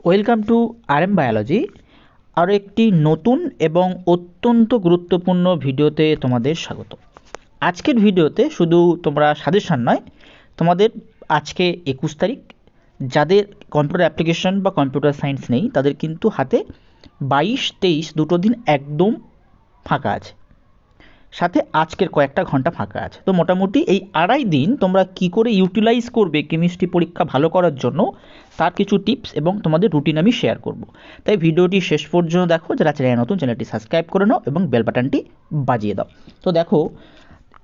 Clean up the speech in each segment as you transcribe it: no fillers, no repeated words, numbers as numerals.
Welcome to RM biology. আরও একটি নতুন এবং অত্যন্ত গুরুত্বপূর্ণ ভিডিওতে তোমাদের স্বাগত। আজকের ভিডিওতে শুধু তোমরা সাজেশান নয়, তোমাদের আজকে 21 তারিখ, যাদের কম্পিউটার অ্যাপ্লিকেশন বা কম্পিউটার সায়েন্স নেই তাদের কিন্তু হাতে 22-23 দুটো দিন একদম ফাঁকা আছে, সাথে আজকের কয়েকটা ঘন্টা ফাঁকা আছে। তো মোটামুটি এই আড়াই দিন তোমরা কি করে ইউটিলাইজ করবে কেমিস্ট্রি পরীক্ষা ভালো করার জন্য তার কিছু টিপস এবং তোমাদের রুটিন আমি শেয়ার করব। তাই ভিডিওটি শেষ পর্যন্ত দেখো, যারা চ্যানেল নতুন চ্যানেলটি সাবস্ক্রাইব করে নাও এবং বেল বাটনটি বাজিয়ে দাও। তো দেখো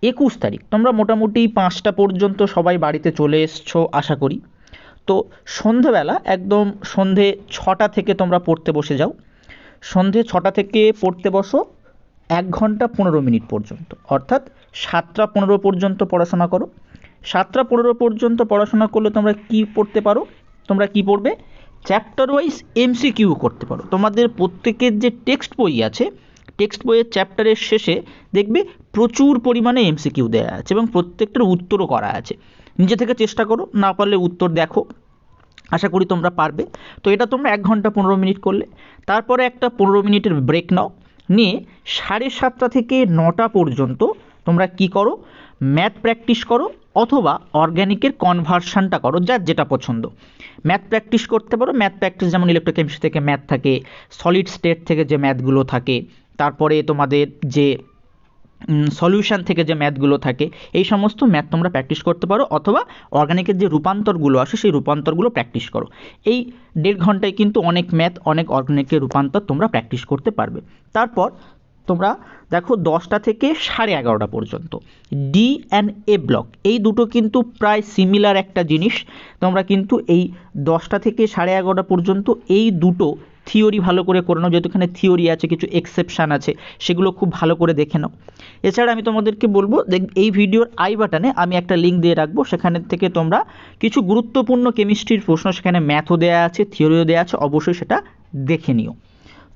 21 তারিখ তোমরা মোটামুটি 5টা পর্যন্ত সবাই বাড়িতে চলে এসছো আশা করি। তো সন্ধেবেলা একদম সন্ধে 6টা থেকে তোমরা পড়তে বসে যাও। সন্ধে 6টা থেকে পড়তে বসো 1 ঘন্টা 15 মিনিট পর্যন্ত, অর্থাৎ 7টা 15 পর্যন্ত পড়াশোনা করো। 7টা 15 পর্যন্ত পড়াশোনা করলে তোমরা কি পড়তে পারো, তোমরা কি পড়বে, চ্যাপ্টার ওয়াইজ MCQ করতে পারো। তোমাদের প্রত্যেকের যে টেক্সট বই আছে, টেক্সট বইয়ের চ্যাপ্টারের শেষে দেখবে প্রচুর পরিমাণে MCQ দেওয়া আছে এবং প্রত্যেকটার উত্তরও করা আছে। নিজে থেকে চেষ্টা করো, না পারলে উত্তর দেখো, আশা করি তোমরা পারবে। তো এটা তোমরা 1 ঘন্টা 15 মিনিট করলে, তারপরে একটা 15 মিনিটের ব্রেক নাও, নিয়ে 7:30টা থেকে 9টা পর্যন্ত তোমরা কি করো, ম্যাথ প্র্যাকটিস করো অথবা অর্গ্যানিকের কনভার্সানটা করো, যার যেটা পছন্দ। ম্যাথ প্র্যাকটিস করতে পারো, ম্যাথ প্র্যাকটিস যেমন ইলেকট্রোকেমিস্ট্রি থেকে ম্যাথ থাকে, সলিড স্টেট থেকে যে ম্যাথগুলো থাকে, তারপরে তোমাদের যে সলিউশন থেকে যে ম্যাথগুলো থাকে, এই সমস্ত ম্যাথ তোমরা প্র্যাকটিস করতে পারো, অথবা অর্গানিকের যে রূপান্তরগুলো আসে সেই রূপান্তরগুলো প্র্যাকটিস করো। এই 1.5 ঘন্টায় কিন্তু অনেক ম্যাথ, অনেক অর্গানিকের রূপান্তর তোমরা প্র্যাকটিস করতে পারবে। তারপর তোমরা দেখো 10টা থেকে 11:30 পর্যন্ত D&A ব্লক, এই দুটো কিন্তু প্রায় সিমিলার একটা জিনিস। তোমরা কিন্তু এই 10টা থেকে 11:30 পর্যন্ত এই দুটো থিওরি ভালো করে নাও, যেহেতু এখানে থিওরি আছে, কিছু এক্সেপশান আছে, সেগুলো খুব ভালো করে দেখে নাও। এছাড়া আমি তোমাদেরকে বলবো, এই ভিডিওর আই বাটনে আমি একটা লিঙ্ক দিয়ে রাখবো, সেখানে থেকে তোমরা কিছু গুরুত্বপূর্ণ কেমিস্ট্রির প্রশ্ন, সেখানে ম্যাথও দেওয়া আছে, থিওরিও দেওয়া আছে, অবশ্যই সেটা দেখে নিও।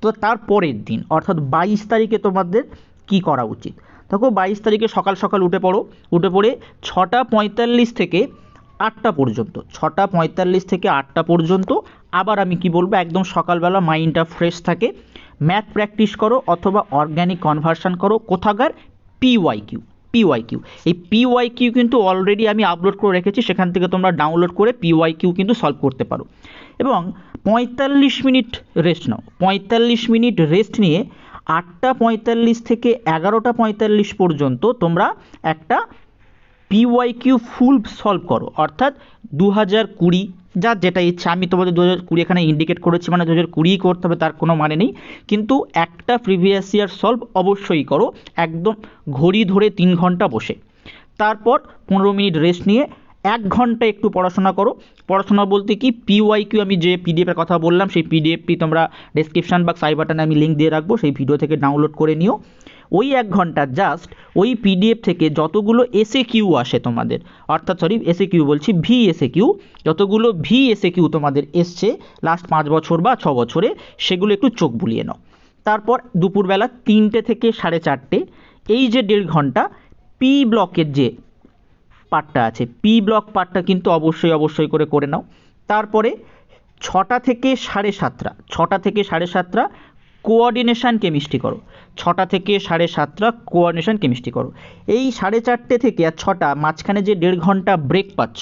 তো তার পরের দিন অর্থাৎ 22 তারিখে তোমাদের কি করা উচিত, দেখো 22 তারিখে সকাল সকাল উঠে পড়ো। উঠে পড়ে 6:45 থেকে 8টা পর্যন্ত, 6:45 থেকে 8টা পর্যন্ত আবার আমি কি বলবো, একদম সকালবেলা মাইন্ডটা ফ্রেশ থাকে, ম্যাথ প্র্যাকটিস করো অথবা অর্গ্যানিক কনভার্সান করো। কোথাকার পিওয়াইকিউ, এই পিওয়াইকিউ কিন্তু অলরেডি আমি আপলোড করে রেখেছি, সেখান থেকে তোমরা ডাউনলোড করে পিওয়াইকিউ কিন্তু সলভ করতে পারো। এবং 45 মিনিট রেস্ট নাও। 45 মিনিট রেস্ট নিয়ে 8:45 থেকে 11:45 পর্যন্ত তোমরা একটা পিওয়াইকিউ ফুল সলভ করো, অর্থাৎ 2020, যার যেটা ইচ্ছা। আমি তোমাদের 2020 এখানে ইন্ডিকেট করেছি, মানে 2020 করতে হবে তার কোনো মানে নেই, কিন্তু একটা প্রিভিয়াস ইয়ার সলভ অবশ্যই করো, একদম ঘড়ি ধরে 3 ঘন্টা বসে। তারপর 15 মিনিট রেস্ট নিয়ে 1 ঘন্টা একটু পড়াশোনা করো। পড়াশোনা বলতে কি, পিওয়াইকিউ আমি যে পিডিএফের কথা বললাম, সেই পিডিএফটি তোমরা ডেসক্রিপশান বা আই বাটনে আমি লিঙ্ক দিয়ে রাখবো, সেই ভিডিও থেকে ডাউনলোড করে নিও। ওই 1 ঘন্টা জাস্ট ওই পিডিএফ থেকে যতগুলো এসএকিউ আসে তোমাদের, অর্থাৎ এসএকিউ বলছি, VSAQ, যতগুলো VSAQ তোমাদের এসছে লাস্ট 5 বছর বা 6 বছরে, সেগুলো একটু চোখ বুলিয়ে নাও। তারপর দুপুরবেলা 3টে থেকে 4:30, এই যে 1.5 ঘন্টা পি ব্লকের যে পার্টটা আছে, পি ব্লক পার্টটা কিন্তু অবশ্যই করে নাও। তারপরে 6টা থেকে 7:30 কোঅর্ডিনেশান কেমিস্ট্রি করো। 6টা থেকে 7:30 কোঅর্ডিনেশান কেমিস্ট্রি করো। এই 4:30 থেকে আর 6টা মাঝখানে যে 1.5 ঘন্টা ব্রেক পাচ্ছ,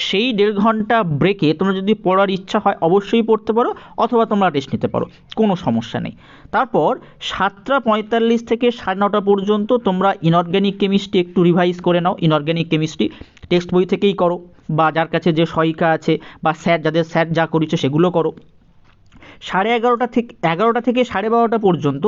সেই 1.5 ঘন্টা ব্রেকে তোমরা যদি পড়ার ইচ্ছা হয় অবশ্যই পড়তে পারো, অথবা তোমরা রেস্ট নিতে পারো, কোনো সমস্যা নেই। তারপর 7:45 থেকে 9:30 পর্যন্ত তোমরা ইনঅর্গ্যানিক কেমিস্ট্রি একটু রিভাইজ করে নাও। ইনঅর্গ্যানিক কেমিস্ট্রি টেক্সট বই থেকেই করো, বা যার কাছে যে সহায়িকা আছে বা যাদের স্যার যা করেছে সেগুলো করো। 11:30 থেকে 11টা থেকে 12:30 পর্যন্ত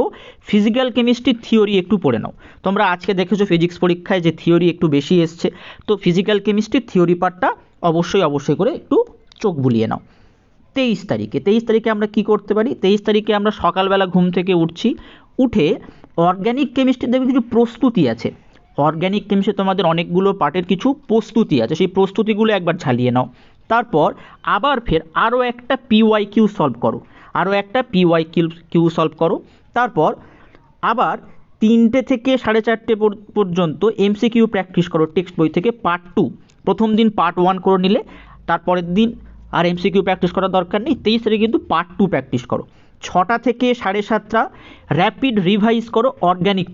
ফিজিক্যাল কেমিস্ট্রির থিওরি একটু পড়ে নাও। তোমরা আজকে দেখেছো ফিজিক্স পরীক্ষায় যে থিওরি একটু বেশি এসছে, তো ফিজিক্যাল কেমিস্ট্রির থিওরি পার্টটা অবশ্যই করে একটু চোখ বুলিয়ে নাও। 23 তারিখে আমরা কি করতে পারি, 23 তারিখে আমরা সকালবেলা ঘুম থেকে উঠছি, উঠে অর্গ্যানিক কেমিস্ট্রির দেখবে কিছু প্রস্তুতি আছে। অর্গ্যানিক কেমিস্ট্রি তোমাদের অনেকগুলো পার্টের কিছু প্রস্তুতি আছে, সেই প্রস্তুতিগুলো একবার ঝালিয়ে নাও। তারপর আবার ফের আরও একটা পিওয়াইকিউ সলভ করো। তারপর আবার 3টে থেকে 4:30 পর্যন্ত MCQ প্র্যাকটিস করো টেক্সট বই থেকে পার্ট 2। প্রথম দিন পার্ট 1 করে নিলে, তারপরের দিন আর এমসিকিউ প্র্যাকটিস করার দরকার নেই। 23 তারিখে কিন্তু পার্ট 2 প্র্যাকটিস করো। 6টা থেকে 7:30 র্যাপিড রিভাইজ করো অর্গ্যানিক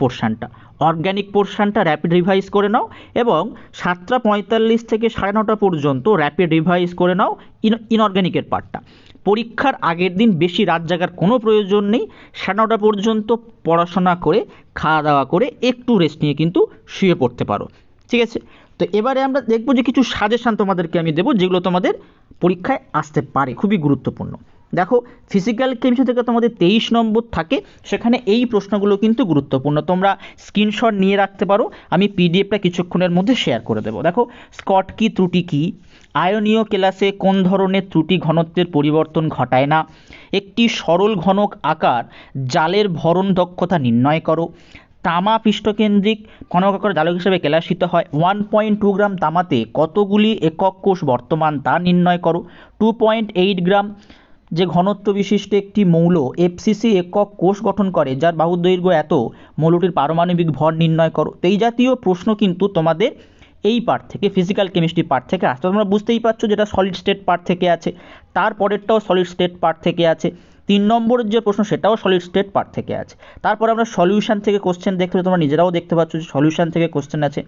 পোর্শনটা র্যাপিড রিভাইজ করে নাও, এবং 7:45 থেকে 9:30 পর্যন্ত র্যাপিড রিভাইজ করে নাও ইনঅর্গ্যানিকের পার্টটা। পরীক্ষার আগের দিন বেশি রাত জাগার কোনো প্রয়োজন নেই। 9:30 পর্যন্ত পড়াশোনা করে খাওয়া দাওয়া করে একটু রেস্ট নিয়ে কিন্তু শুয়ে পড়তে পারো, ঠিক আছে? তো এবারে আমরা দেখব যে কিছু সাজেশান তোমাদেরকে আমি দেবো যেগুলো তোমাদের পরীক্ষায় আসতে পারে, খুবই গুরুত্বপূর্ণ। দেখো, ফিজিক্যাল কেমিস্ট্রি থেকে তোমাদের 23 নম্বর থাকে, সেখানে এই প্রশ্নগুলো কিন্তু গুরুত্বপূর্ণ, তোমরা স্ক্রিনশট নিয়ে রাখতে পারো। আমি পিডিএফটা কিছুক্ষণের মধ্যে শেয়ার করে দেবো। দেখো, স্কটকি ত্রুটি কী, আয়নীয় কেলাসে কোন ধরনের ত্রুটি ঘনত্বের পরিবর্তন ঘটায় না, একটি সরল ঘনক আকার জালের ভরণ দক্ষতা নির্ণয় করো, তামা পৃষ্ঠকেন্দ্রিক ঘনক আকার জালক হিসেবে কেলাসিত হয়, 1.2 গ্রাম তামাতে কতগুলি একক কোষ বর্তমান তা নির্ণয় করো, 2.8 গ্রাম যে ঘনত্ব বিশিষ্ট একটি মৌল এফসিসি একক কোষ গঠন করে যার বাহুর দৈর্ঘ্য এত, মৌলটির পারমাণবিক ভর নির্ণয় করো। তো এই জাতীয় প্রশ্ন কিন্তু তোমাদের এই পার্ট থেকে, ফিজিক্যাল কেমিস্ট্রি পার্ট থেকে আসতে, তোমরা বুঝতেই পারছো যেটা সলিড স্টেট পার্ট থেকে আছে, তারপরেরটাও সলিড স্টেট পার্ট থেকে আছে, 3 নম্বরের যে প্রশ্ন সেটাও সলিড স্টেট পার্ট থেকে আছে। তারপরে আমরা সলিউশন থেকে কোশ্চেন দেখতে, তোমরা নিজেরাও দেখতে পাচ্ছ যে সলিউশন থেকে কোশ্চেন আছে।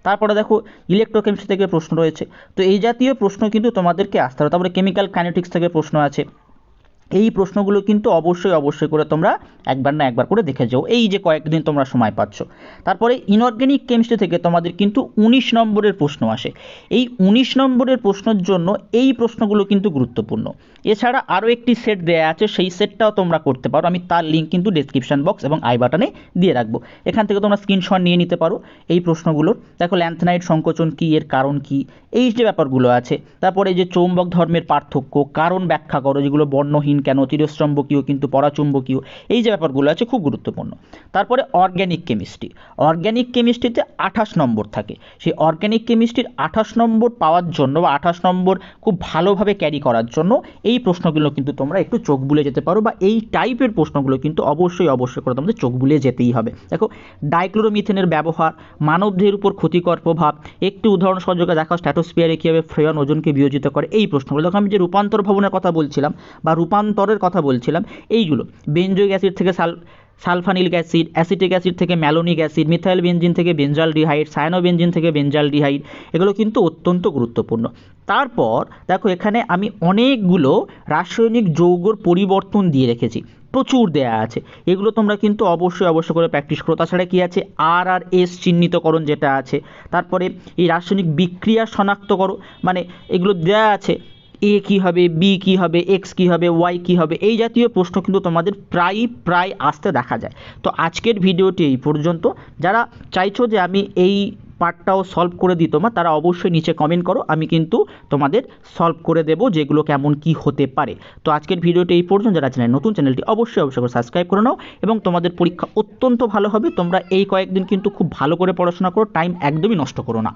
তারপরে দেখো, ইলেকট্রোকেমিস্ট্রি থেকে প্রশ্ন রয়েছে। তো এই জাতীয় প্রশ্ন কিন্তু তোমাদেরকে আসতে হবে। তারপরে কেমিক্যাল কাইনেটিক্স থেকে প্রশ্ন আছে। এই প্রশ্নগুলো কিন্তু অবশ্যই করে তোমরা একবার না একবার করে দেখে যাও, এই যে কয়েকদিন তোমরা সময় পাচ্ছ। তারপরে ইনঅর্গ্যানিক কেমিস্ট্রি থেকে তোমাদের কিন্তু 19 নম্বরের প্রশ্ন আসে। এই 19 নম্বরের প্রশ্নের জন্য এই প্রশ্নগুলো কিন্তু গুরুত্বপূর্ণ। এছাড়া আরও একটি সেট দেয়া আছে, সেই সেটটাও তোমরা করতে পারো, আমি তার লিঙ্ক কিন্তু ডেসক্রিপশন বক্স এবং আই বাটনে দিয়ে রাখবো, এখান থেকে তোমরা স্ক্রিনশট নিয়ে নিতে পারো এই প্রশ্নগুলোর। দেখো, ল্যান্থনাইট সংকোচন কী, এর কারণ কী, এই যে ব্যাপারগুলো আছে। তারপরে যে চৌম্বক ধর্মের পার্থক্য, কারণ ব্যাখ্যা করো, যেগুলো বর্ণহীন কেন, চিরচুম্বকীয় কিন্তু পরাচুম্বকীয়, এই যে ব্যাপারগুলো আছে খুব গুরুত্বপূর্ণ। তারপরে অর্গ্যানিক কেমিস্ট্রিতে 28 নম্বর থাকে। সেই অর্গ্যানিক কেমিস্ট্রির 28 নম্বর পাওয়ার জন্য বা 28 নম্বর খুব ভালোভাবে ক্যারি করার জন্য এই প্রশ্নগুলো কিন্তু তোমরা একটু চোখ বুলে যেতে পারো, বা এই টাইপের প্রশ্নগুলো কিন্তু অবশ্যই করে তোমাদের চোখ বুলে যেতেই হবে। দেখো, ডাইক্লোরোমিথেনের ব্যবহার, মানবদেহের উপর ক্ষতিকর প্রভাব, একটি উদাহরণ সহযোগে দেখা স্ট্র্যাটোস্ফিয়ারে কীভাবে ফ্রেয়ন ওজনকে বিয়োজিত করে, এই প্রশ্নগুলো। দেখো, আমি যে রূপান্তর ভবনের কথা বলছিলাম বা রূপান্তরের কথা বলছিলাম, এইগুলো বেনজোইক অ্যাসিড থেকে সালফানিলিক অ্যাসিড, অ্যাসিটিক অ্যাসিড থেকে ম্যালোনিক অ্যাসিড, মিথাইল বেনজিন থেকে বেনজালডিহাইড, সায়ানোবেনজিন থেকে বেনজালডিহাইড, এগুলো কিন্তু অত্যন্ত গুরুত্বপূর্ণ। তারপর দেখো, এখানে আমি অনেকগুলো রাসায়নিক যৌগর পরিবর্তন দিয়ে রেখেছি, প্রচুর দেয়া আছে, এগুলো তোমরা কিন্তু অবশ্যই করে প্র্যাকটিস করো। তাছাড়া কি আছে, আর আর এস চিহ্নিতকরণ যেটা আছে, তারপরে এই রাসায়নিক বিক্রিয়া শনাক্ত করো, মানে এগুলো দেয়া আছে, এ কী হবে, বি কী হবে, এক্স কী হবে, ওয়াই কী হবে, এই জাতীয় প্রশ্ন কিন্তু তোমাদের প্রায় আসতে দেখা যায়। তো আজকের ভিডিওটি এই পর্যন্ত। যারা চাইছো যে আমি এই পার্টটাও সলভ করে দিই তোমার, তারা অবশ্যই নিচে কমেন্ট করো, আমি কিন্তু তোমাদের সলভ করে দেবো যেগুলো কেমন কি হতে পারে। তো আজকের ভিডিওটি এই পর্যন্ত। যারা চ্যানেল নতুন, চ্যানেলটি অবশ্যই করে সাবস্ক্রাইব করে নাও, এবং তোমাদের পরীক্ষা অত্যন্ত ভালো হবে। তোমরা এই কয়েকদিন কিন্তু খুব ভালো করে পড়াশোনা করো, টাইম একদমই নষ্ট করো না।